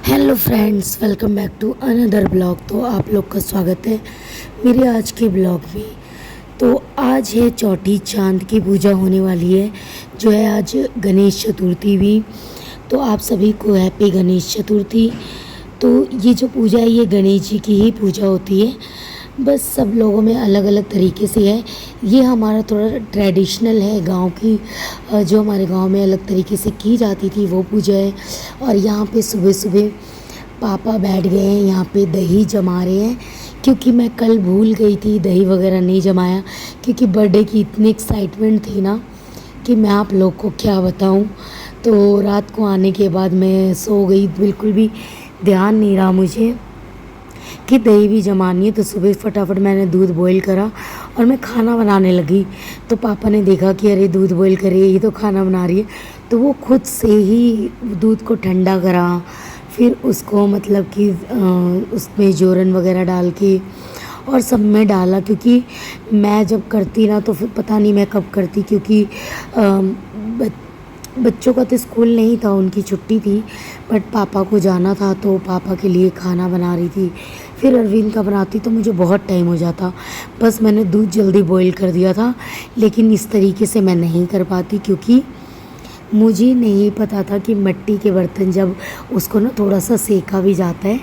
Hello friends, welcome back to another blog. तो आप लोग का स्वागत है मेरे आज के ब्लॉग में। तो आज है चौठी चांद की पूजा होने वाली है, जो है आज गणेश चतुर्थी भी। तो आप सभी को हैप्पी गणेश चतुर्थी। तो ये जो पूजा है ये गणेश जी की ही पूजा होती है, बस सब लोगों में अलग अलग तरीके से है। ये हमारा थोड़ा ट्रेडिशनल है गांव की, जो हमारे गांव में अलग तरीके से की जाती थी वो पूजा है। और यहाँ पे सुबह सुबह पापा बैठ गए हैं, यहाँ पे दही जमा रहे हैं, क्योंकि मैं कल भूल गई थी दही वगैरह नहीं जमाया, क्योंकि बर्थडे की इतनी एक्साइटमेंट थी ना कि मैं आप लोग को क्या बताऊं। तो रात को आने के बाद मैं सो गई, बिल्कुल भी ध्यान नहीं रहा मुझे कि दही भी जमानी है। तो सुबह फटाफट मैंने दूध बॉईल करा और मैं खाना बनाने लगी। तो पापा ने देखा कि अरे दूध बॉईल करे, ये तो खाना बना रही है। तो वो खुद से ही दूध को ठंडा करा, फिर उसको मतलब कि उसमें जोरन वगैरह डाल के और सब में डाला, क्योंकि मैं जब करती ना तो फिर पता नहीं मैं कब करती, क्योंकि बच्चों का तो स्कूल नहीं था, उनकी छुट्टी थी, बट पापा को जाना था तो पापा के लिए खाना बना रही थी। फिर अरविंद का बनाती तो मुझे बहुत टाइम हो जाता। बस मैंने दूध जल्दी बॉईल कर दिया था, लेकिन इस तरीके से मैं नहीं कर पाती, क्योंकि मुझे नहीं पता था कि मिट्टी के बर्तन जब उसको ना थोड़ा सा सेका भी जाता है।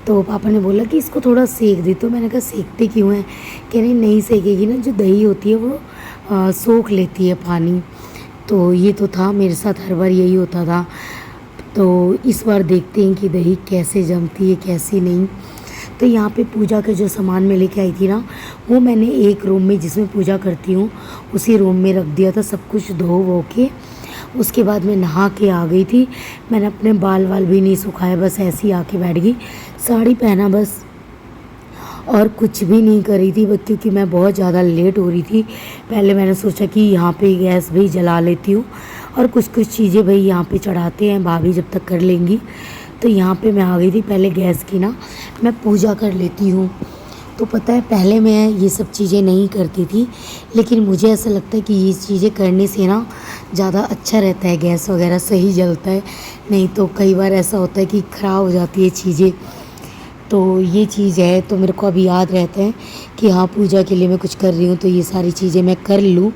तो पापा ने बोला कि इसको थोड़ा सेक दे। तो मैंने कहा सेकते क्यों हैं? कह रही नहीं सेकेगी ना, जो दही होती है वो सोख लेती है पानी। तो ये तो था मेरे साथ, हर बार यही होता था। तो इस बार देखते हैं कि दही कैसे जमती है कैसे नहीं। तो यहाँ पे पूजा का जो सामान मैं लेके आई थी ना, वो मैंने एक रूम में जिसमें पूजा करती हूँ उसी रूम में रख दिया था, सब कुछ धो वो के। उसके बाद मैं नहा के आ गई थी। मैंने अपने बाल वाल भी नहीं सुखाए, बस ऐसे ही आके बैठ गई, साड़ी पहना बस, और कुछ भी नहीं करी थी बस, क्योंकि मैं बहुत ज़्यादा लेट हो रही थी। पहले मैंने सोचा कि यहाँ पे गैस भी जला लेती हूँ और कुछ कुछ चीज़ें भाई यहाँ पे चढ़ाते हैं, भाभी जब तक कर लेंगी। तो यहाँ पे मैं आ गई थी, पहले गैस की ना मैं पूजा कर लेती हूँ। तो पता है पहले मैं ये सब चीज़ें नहीं करती थी, लेकिन मुझे ऐसा लगता है कि ये चीज़ें करने से ना ज़्यादा अच्छा रहता है, गैस वगैरह सही जलता है। नहीं तो कई बार ऐसा होता है कि ख़राब हो जाती है चीज़ें। तो ये चीज़ है, तो मेरे को अभी याद रहता है कि हाँ पूजा के लिए मैं कुछ कर रही हूँ, तो ये सारी चीज़ें मैं कर लूँ।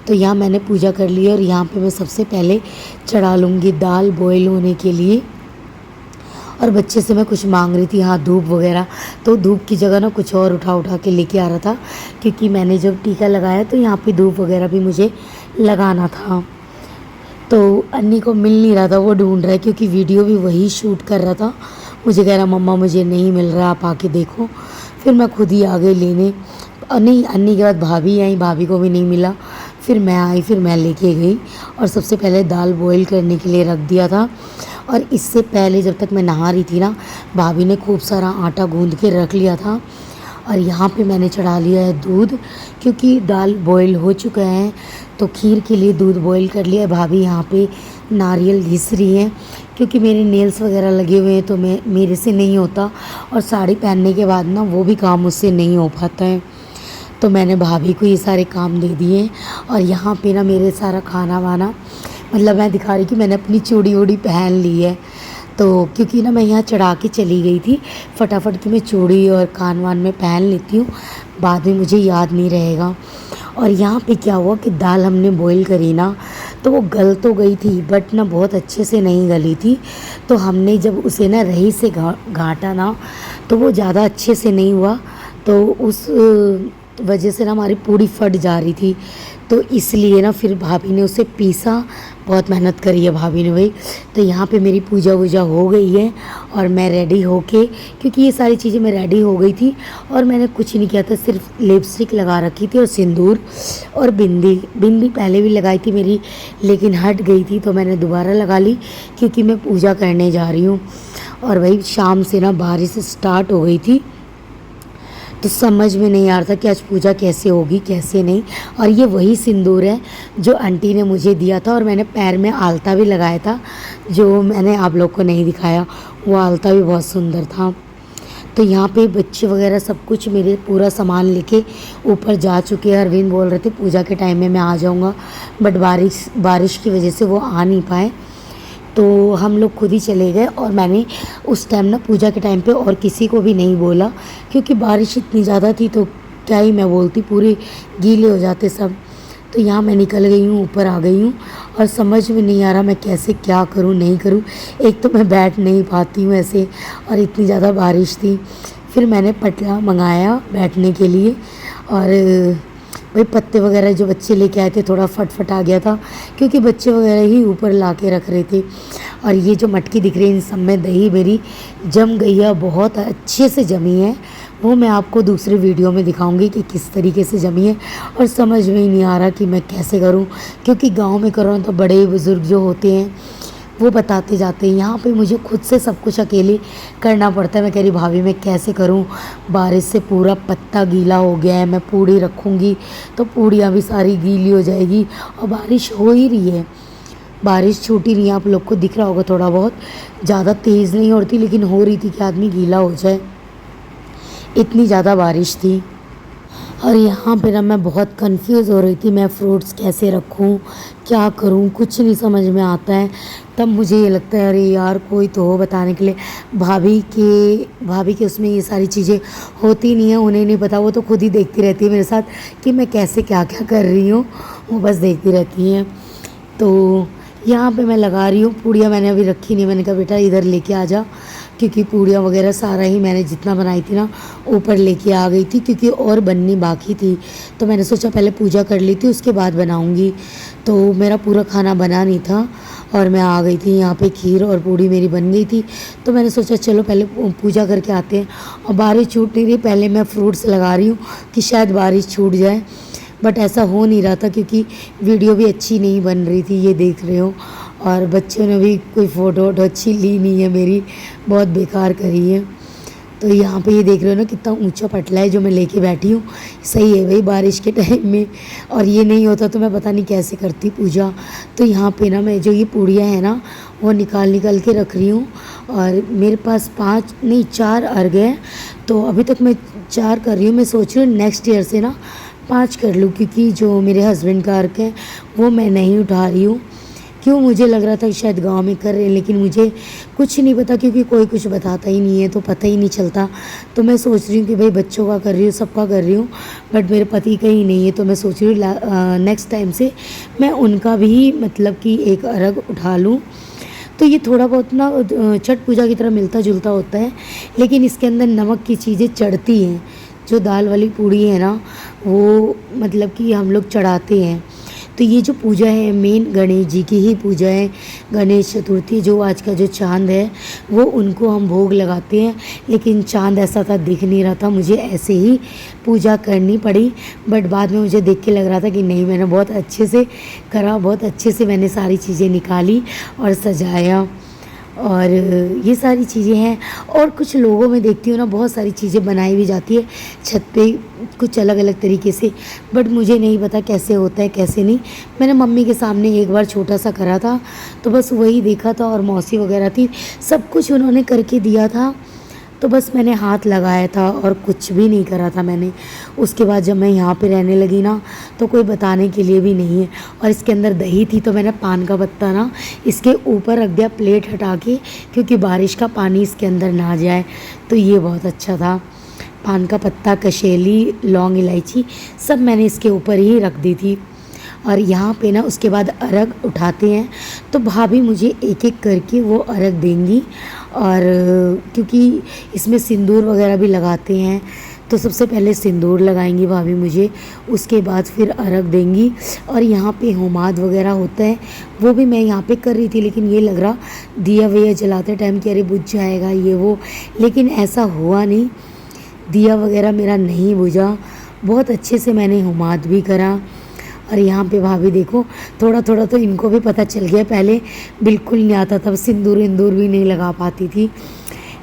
तो यहाँ मैंने पूजा कर ली, और यहाँ पे मैं सबसे पहले चढ़ा लूँगी दाल बॉईल होने के लिए। और बच्चे से मैं कुछ मांग रही थी, हाँ धूप वगैरह, तो धूप की जगह ना कुछ और उठा उठा के लेके आ रहा था, क्योंकि मैंने जब टीका लगाया तो यहाँ पे धूप वगैरह भी मुझे लगाना था। तो अन्नी को मिल नहीं रहा था, वो ढूंढ रहा है, क्योंकि वीडियो भी वही शूट कर रहा था। मुझे कह रहा मम्मा मुझे नहीं मिल रहा, आप आके देखो। फिर मैं खुद ही आ गई लेने, और नहीं अन्नी के बाद भाभी आई, भाभी को भी नहीं मिला। फिर मैं आई, फिर मैं लेके गई और सबसे पहले दाल बॉईल करने के लिए रख दिया था। और इससे पहले जब तक मैं नहा रही थी ना, भाभी ने खूब सारा आटा गूंद के रख लिया था। और यहाँ पे मैंने चढ़ा लिया है दूध, क्योंकि दाल बॉईल हो चुका है, तो खीर के लिए दूध बॉईल कर लिया है। भाभी यहाँ पे नारियल घिस रही हैं, क्योंकि मेरे नेल्स वगैरह लगे हुए हैं, तो मेरे से नहीं होता, और साड़ी पहनने के बाद ना वो भी काम मुझसे नहीं हो पाता है। तो मैंने भाभी को ये सारे काम दे दिए। और यहाँ पे ना मेरे सारा खाना वाना, मतलब मैं दिखा रही कि मैंने अपनी चूड़ी वूड़ी पहन ली है। तो क्योंकि ना मैं यहाँ चढ़ा के चली गई थी फटाफट, कि मैं चूड़ी और कान वान में पहन लेती हूँ, बाद में मुझे याद नहीं रहेगा। और यहाँ पे क्या हुआ कि दाल हमने बॉईल करी ना, तो वो गल तो गई थी, बट ना बहुत अच्छे से नहीं गली थी। तो हमने जब उसे ना रही से घाटा ना, तो वो ज़्यादा अच्छे से नहीं हुआ। तो उस वजह से ना हमारी पूरी फट जा रही थी। तो इसलिए ना फिर भाभी ने उसे पीसा, बहुत मेहनत करी है भाभी ने भाई। तो यहाँ पे मेरी पूजा वूजा हो गई है, और मैं रेडी होके, क्योंकि ये सारी चीज़ें मैं रेडी हो गई थी, और मैंने कुछ नहीं किया था, सिर्फ लिपस्टिक लगा रखी थी और सिंदूर और बिंदी पहले भी लगाई थी मेरी, लेकिन हट गई थी, तो मैंने दोबारा लगा ली, क्योंकि मैं पूजा करने जा रही हूँ। और वही शाम से ना बारिश स्टार्ट हो गई थी, तो समझ में नहीं आ रहा था कि आज पूजा कैसे होगी कैसे नहीं। और ये वही सिंदूर है जो आंटी ने मुझे दिया था, और मैंने पैर में आलता भी लगाया था, जो मैंने आप लोग को नहीं दिखाया। वो आलता भी बहुत सुंदर था। तो यहाँ पे बच्चे वगैरह सब कुछ मेरे पूरा सामान लेके ऊपर जा चुके हैं। अरविंद बोल रहे थे पूजा के टाइम में मैं आ जाऊँगा, बट बारिश की वजह से वो आ नहीं पाए। तो हम लोग खुद ही चले गए और मैंने उस टाइम ना पूजा के टाइम पे और किसी को भी नहीं बोला, क्योंकि बारिश इतनी ज़्यादा थी तो क्या ही मैं बोलती, पूरे गीले हो जाते सब। तो यहाँ मैं निकल गई हूँ, ऊपर आ गई हूँ और समझ में नहीं आ रहा मैं कैसे क्या करूँ नहीं करूँ। एक तो मैं बैठ नहीं पाती हूँ ऐसे और इतनी ज़्यादा बारिश थी। फिर मैंने पटला मंगाया बैठने के लिए और भाई पत्ते वगैरह जो बच्चे लेके आए थे थोड़ा फट आ गया था, क्योंकि बच्चे वगैरह ही ऊपर ला के रख रहे थे। और ये जो मटकी दिख रही है इन सब में दही मेरी जम गई है, बहुत अच्छे से जमी है। वो मैं आपको दूसरे वीडियो में दिखाऊंगी कि किस तरीके से जमी है। और समझ में ही नहीं आ रहा कि मैं कैसे करूं, क्योंकि गांव में करो तो बड़े बुज़ुर्ग जो होते हैं वो बताते जाते हैं। यहाँ पे मुझे खुद से सब कुछ अकेले करना पड़ता है। मैं कह रही भाभी मैं कैसे करूँ, बारिश से पूरा पत्ता गीला हो गया है, मैं पूड़ी रखूँगी तो पूड़ियाँ भी सारी गीली हो जाएगी। और बारिश हो ही रही है, बारिश छूट ही रही है। आप लोग को दिख रहा होगा थोड़ा बहुत, ज़्यादा तेज़ नहीं होती लेकिन हो रही थी कि आदमी गीला हो जाए, इतनी ज़्यादा बारिश थी। और यहाँ पे ना मैं बहुत कंफ्यूज हो रही थी, मैं फ्रूट्स कैसे रखूँ, क्या करूँ, कुछ नहीं समझ में आता है। तब मुझे ये लगता है अरे यार कोई तो हो बताने के लिए। भाभी के उसमें ये सारी चीज़ें होती नहीं है, उन्हें नहीं पता, वो तो खुद ही देखती रहती है मेरे साथ कि मैं कैसे क्या क्या कर रही हूँ, वो बस देखती रहती हैं। तो यहाँ पे मैं लगा रही हूँ पूड़ियाँ, मैंने अभी रखी नहीं, मैंने कहा बेटा इधर लेके आ जा, क्योंकि पूड़ियाँ वगैरह सारा ही मैंने जितना बनाई थी ना ऊपर लेके आ गई थी, क्योंकि और बननी बाकी थी। तो मैंने सोचा पहले पूजा कर ली थी उसके बाद बनाऊँगी, तो मेरा पूरा खाना बना नहीं था और मैं आ गई थी यहाँ पे, खीर और पूड़ी मेरी बन गई थी। तो मैंने सोचा चलो पहले पूजा करके आते हैं। और बारिश छूट नहीं रही, पहले मैं फ्रूट्स लगा रही हूँ कि शायद बारिश छूट जाए, बट ऐसा हो नहीं रहा था क्योंकि वीडियो भी अच्छी नहीं बन रही थी, ये देख रहे हो। और बच्चों ने भी कोई फ़ोटो वोटो अच्छी ली नहीं है मेरी, बहुत बेकार करी है। तो यहाँ पे ये देख रहे हो ना कितना ऊंचा पटला है जो मैं लेके बैठी हूँ। सही है भाई बारिश के टाइम में, और ये नहीं होता तो मैं पता नहीं कैसे करती पूजा। तो यहाँ पे ना मैं जो ये पूड़ियाँ हैं ना वो निकाल के रख रही हूँ। और मेरे पास 5 नहीं 4 अर्घ हैं, तो अभी तक मैं 4 कर रही हूँ। मैं सोच रही हूँ नेक्स्ट ईयर से ना 5 कर लूँ, क्योंकि जो मेरे हस्बैंड का अर्घ है वो मैं नहीं उठा रही हूँ। क्यों, मुझे लग रहा था कि शायद गांव में कर रहे हैं, लेकिन मुझे कुछ नहीं पता, क्योंकि कोई कुछ बताता ही नहीं है तो पता ही नहीं चलता। तो मैं सोच रही हूँ कि भाई बच्चों का कर रही हूँ, सबका कर रही हूँ, बट मेरे पति का ही नहीं है। तो मैं सोच रही हूँ नेक्स्ट टाइम से मैं उनका भी मतलब कि एक अर्घ उठा लूँ। तो ये थोड़ा बहुत ना छठ पूजा की तरह मिलता जुलता होता है, लेकिन इसके अंदर नमक की चीज़ें चढ़ती हैं। जो दाल वाली पूड़ी है ना वो मतलब कि हम लोग चढ़ाते हैं। तो ये जो पूजा है मेन गणेश जी की ही पूजा है। गणेश चतुर्थी जो आज का जो चाँद है वो उनको हम भोग लगाते हैं, लेकिन चाँद ऐसा था दिख नहीं रहा था, मुझे ऐसे ही पूजा करनी पड़ी। बट बाद में मुझे देख के लग रहा था कि नहीं, मैंने बहुत अच्छे से करा, बहुत अच्छे से मैंने सारी चीज़ें निकाली और सजाया। और ये सारी चीज़ें हैं। और कुछ लोगों में देखती हूँ ना बहुत सारी चीज़ें बनाई भी जाती है छत पे कुछ अलग अलग तरीके से, बट मुझे नहीं पता कैसे होता है कैसे नहीं। मैंने मम्मी के सामने एक बार छोटा सा करा था, तो बस वही देखा था, और मौसी वगैरह थी, सब कुछ उन्होंने करके दिया था, तो बस मैंने हाथ लगाया था और कुछ भी नहीं करा था मैंने। उसके बाद जब मैं यहाँ पे रहने लगी ना तो कोई बताने के लिए भी नहीं है। और इसके अंदर दही थी तो मैंने पान का पत्ता ना इसके ऊपर रख दिया प्लेट हटा के, क्योंकि बारिश का पानी इसके अंदर ना जाए। तो ये बहुत अच्छा था। पान का पत्ता, कशेली, लौंग, इलायची सब मैंने इसके ऊपर ही रख दी थी। और यहाँ पे ना उसके बाद अर्घ उठाते हैं, तो भाभी मुझे एक एक करके वो अर्घ देंगी। और क्योंकि इसमें सिंदूर वगैरह भी लगाते हैं, तो सबसे पहले सिंदूर लगाएंगी भाभी मुझे, उसके बाद फिर अर्घ देंगी। और यहाँ पे होमाद वगैरह होता है, वो भी मैं यहाँ पे कर रही थी, लेकिन ये लग रहा दिया वैया जलाते टाइम कि अरे बुझ जाएगा ये वो, लेकिन ऐसा हुआ नहीं, दिया वगैरह मेरा नहीं बुझा, बहुत अच्छे से मैंने होमाद भी करा। और यहाँ पे भाभी देखो थोड़ा थोड़ा तो इनको भी पता चल गया, पहले बिल्कुल नहीं आता था, सिंदूर इंदूर भी नहीं लगा पाती थी,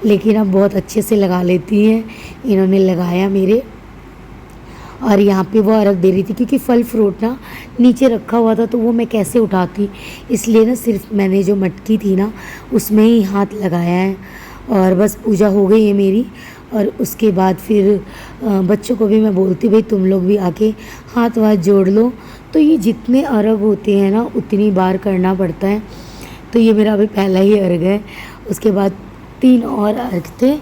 लेकिन अब बहुत अच्छे से लगा लेती हैं। इन्होंने लगाया मेरे। और यहाँ पे वो अर्घ दे रही थी, क्योंकि फल फ्रूट ना नीचे रखा हुआ था तो वो मैं कैसे उठाती, इसलिए ना सिर्फ मैंने जो मटकी थी ना उसमें ही हाथ लगाया है। और बस पूजा हो गई है मेरी। और उसके बाद फिर बच्चों को भी मैं बोलती भाई तुम लोग भी आके हाथ वाथ जोड़ लो। तो ये जितने अर्घ होते हैं ना उतनी बार करना पड़ता है। तो तो ये मेरा अभी पहला ही अर्घ है। उसके बाद 3 और अर्घ थे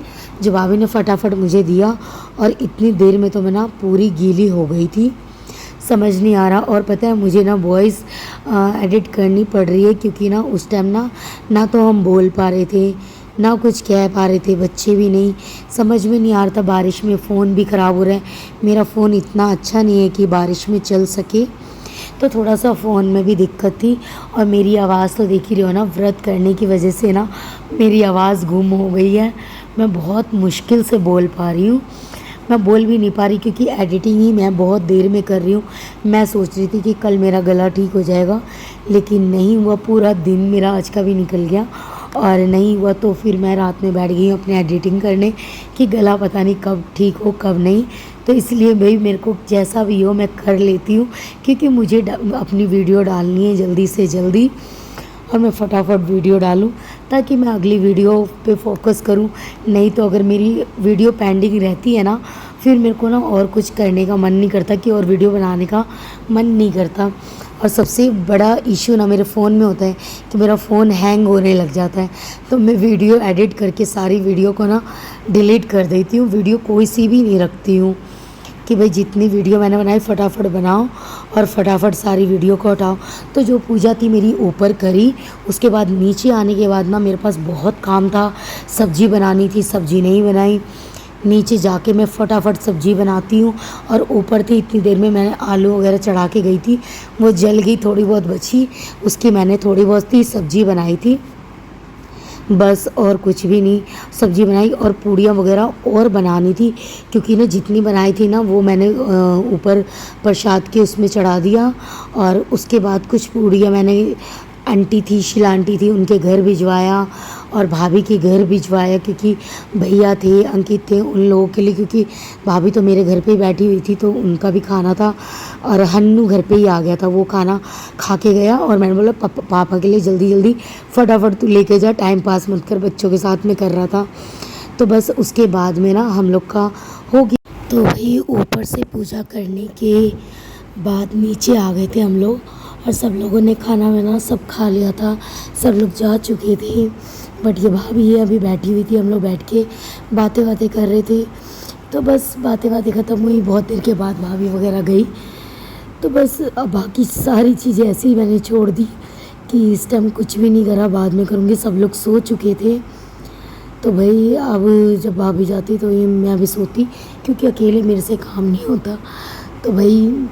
जो भाभी ने फटाफट मुझे दिया, और इतनी देर में तो मैं ना पूरी गीली हो गई थी, समझ नहीं आ रहा। और पता है मुझे ना वॉइस एडिट करनी पड़ रही है, क्योंकि ना उस टाइम ना तो हम बोल पा रहे थे, ना कुछ कह पा रहे थे, बच्चे भी नहीं, समझ में नहीं आ रहा था। बारिश में फ़ोन भी ख़राब हो रहा है, मेरा फ़ोन इतना अच्छा नहीं है कि बारिश में चल सके, तो थोड़ा सा फ़ोन में भी दिक्कत थी। और मेरी आवाज़ तो देख ही रहे हो ना, व्रत करने की वजह से ना मेरी आवाज़ गुम हो गई है, मैं बहुत मुश्किल से बोल पा रही हूँ। मैं बोल भी नहीं पा रही क्योंकि एडिटिंग ही मैं बहुत देर में कर रही हूँ। मैं सोच रही थी कि कल मेरा गला ठीक हो जाएगा, लेकिन नहीं हुआ। पूरा दिन मेरा आज का भी निकल गया, और नहीं हुआ तो फिर मैं रात में बैठ गई हूँ अपने एडिटिंग करने कि गला पता नहीं कब ठीक हो कब नहीं। तो इसलिए भाई मेरे को जैसा भी हो मैं कर लेती हूँ, क्योंकि मुझे अपनी वीडियो डालनी है जल्दी से जल्दी, और मैं फटाफट वीडियो डालूं ताकि मैं अगली वीडियो पे फोकस करूं। नहीं तो अगर मेरी वीडियो पेंडिंग रहती है ना, फिर मेरे को ना और कुछ करने का मन नहीं करता, कि और वीडियो बनाने का मन नहीं करता। और सबसे बड़ा इशू ना मेरे फ़ोन में होता है कि मेरा फ़ोन हैंग होने लग जाता है, तो मैं वीडियो एडिट करके सारी वीडियो को ना डिलीट कर देती हूँ। वीडियो कोई सी भी नहीं रखती हूँ कि भाई जितनी वीडियो मैंने बनाई फटाफट बनाओ और फटाफट सारी वीडियो को हटाओ। तो जो पूजा थी मेरी ऊपर करी, उसके बाद नीचे आने के बाद ना मेरे पास बहुत काम था, सब्ज़ी बनानी थी, सब्ज़ी नहीं बनाई। नीचे जाके मैं फटाफट सब्ज़ी बनाती हूँ, और ऊपर थी इतनी देर में मैंने आलू वगैरह चढ़ा के गई थी, वो जल गई, थोड़ी बहुत बची, उसकी मैंने थोड़ी बहुत ही सब्ज़ी बनाई थी बस, और कुछ भी नहीं। सब्ज़ी बनाई और पूड़ियाँ वगैरह और बनानी थी, क्योंकि ना जितनी बनाई थी ना वो मैंने ऊपर प्रसाद के उसमें चढ़ा दिया। और उसके बाद कुछ पूड़ियाँ मैंने आंटी थी, शीला आंटी थी, उनके घर भिजवाया, और भाभी के घर भिजवाया, क्योंकि भैया थे, अंकित थे, उन लोगों के लिए, क्योंकि भाभी तो मेरे घर पे ही बैठी हुई थी तो उनका भी खाना था। और हन्नू घर पे ही आ गया था, वो खाना खा के गया, और मैंने बोला पापा के लिए जल्दी जल्दी फटाफट तू लेके जा, टाइम पास मत कर, बच्चों के साथ में कर रहा था। तो बस उसके बाद में ना हम लोग का हो गया। तो भाई ऊपर से पूजा करने के बाद नीचे आ गए थे हम लोग, और सब लोगों ने खाना वाना सब खा लिया था, सब लोग जा चुके थे। बट ये भाभी ये अभी बैठी हुई थी, हम लोग बैठ के बातें बातें कर रहे थे। तो बस बातें बातें ख़त्म हुई, बहुत देर के बाद भाभी वगैरह गई। तो बस अब बाकी सारी चीज़ें ऐसे ही मैंने छोड़ दी कि इस टाइम कुछ भी नहीं करा, बाद में करूँगी। सब लोग सो चुके थे, तो भाई अब जब भाभी जाती तो ये मैं भी सोती, क्योंकि अकेले मेरे से काम नहीं होता। तो भाई